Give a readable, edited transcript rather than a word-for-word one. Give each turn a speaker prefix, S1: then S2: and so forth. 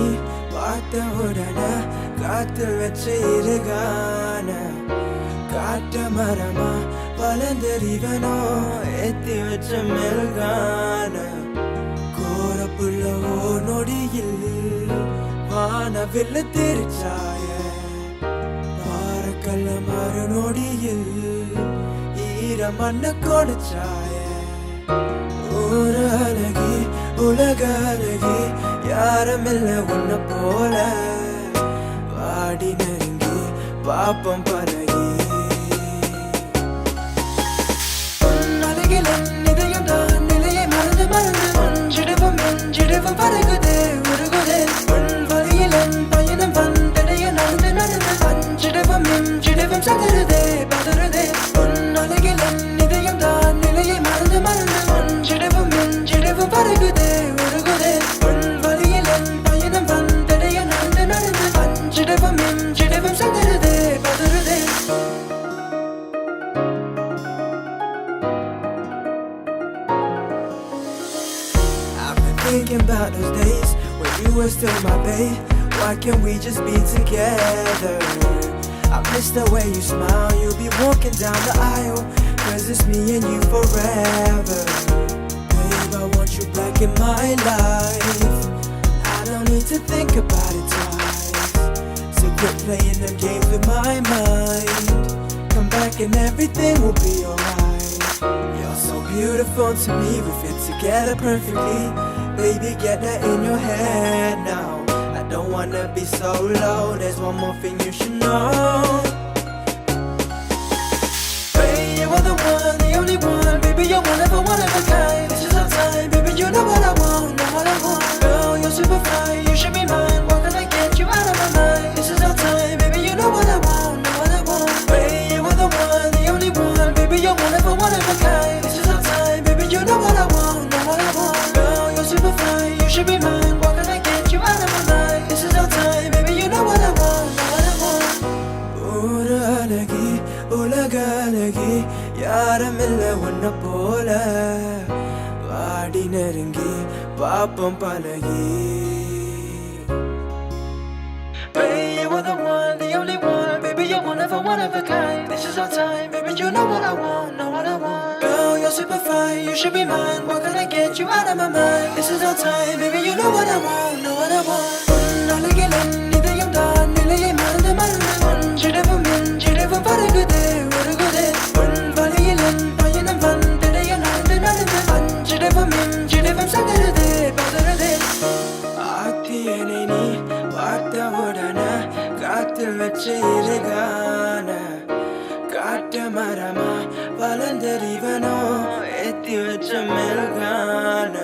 S1: நீ பார்த்த உடனே காத்து வச்ச இருகான காட்ட மரமா வளர்ந்தறிவனோ ஏத்தி வச்ச மெல்கான கோர புள்ள ஓர் நொடியில் வானவில் திருச்சாய பாரக்கல்ல மறு நொடியில் ஈர மண்ண கொடுச்சாய ஒரு அழகி உலக அழகி யாருமில்ல உன்ன போல வாடி நெருங்கி பாப்பம் பழகி அழகில் இதயம் தான் நிலையை மறந்து மறந்து ஒன்றிடவும் பறகுதே உருகுதே உன் வழியில் என் பயணம் வந்தடைய நடந்து நடந்து அஞ்சிடவும் எஞ்சிடவும் சதறுதே பதறுதே உன் அழகில் இதயம் தான் நிலையை மறந்து மறந்து ஒன்றிடவும் எஞ்சிடவும் பறகுதே உருகுதே உன் வழியில் என் பயணம் வந்தடைய நடந்து நடந்து அஞ்சிடவும் எஞ்சிடவும் சதறுதே பதறுதே Thinking about those days when you were still my babe. Why can't we just be together? I miss the way you smile. You'll be walking down the aisle, 'cause it's me and you forever. Babe, I want you back in my life. I don't need to think about it twice. So quit playing them games with my mind. Come back and everything will be alright. You're so beautiful to me, we fit together perfectly. Baby, get that in your head now. I don't wanna be solo. There's one more thing you should know. Baby, you are the one, the only one. Baby, you're one of a kind. This is our time, baby, you know what I want, know what I want. Girl, you're super fine, you should be mine. Why can't I get you out of my mind? This is our time, baby, you know what I want, know what I want. Baby, you are the one, the only one. Baby, you're one of a kind. This is our time, baby, you know what I want, know what I want. Girl, you're super fine, you should be mine. Why can't I get you out of my mind? This is our time, baby, you know what I want, know what I want. ஒரு அழகி உலக அழகி யாருமில்ல உன்ன போல வாடி நெருங்கி பாப்பம் பழகி Baby, you are the one, the only one. Baby, you're one of a kind. This is our time, baby, you know what I want, know what I want. Girl, you're super fine, you should be mine. Why can't I get you out of my mind? This is our time, baby, you know what I want, know what I want. அழகில் இதயம் தான் நிலையை மறந்து மறந்து ஒன்றிடவும் எஞ்சிடவும் பறகுதே உருகுதே உன் வழியில் என் பயணம் வந்தடைய நடந்து நடந்து அஞ்சிடவும் எஞ்சிடவும் சதறுதே பதறுதே ஆத்தியனை நீ பார்த்த உடனே காத்தில் வச்ச இருகான காட்ட மரமா வளர்ந்தறிவனோ ஏத்தி வச்ச மெல்கான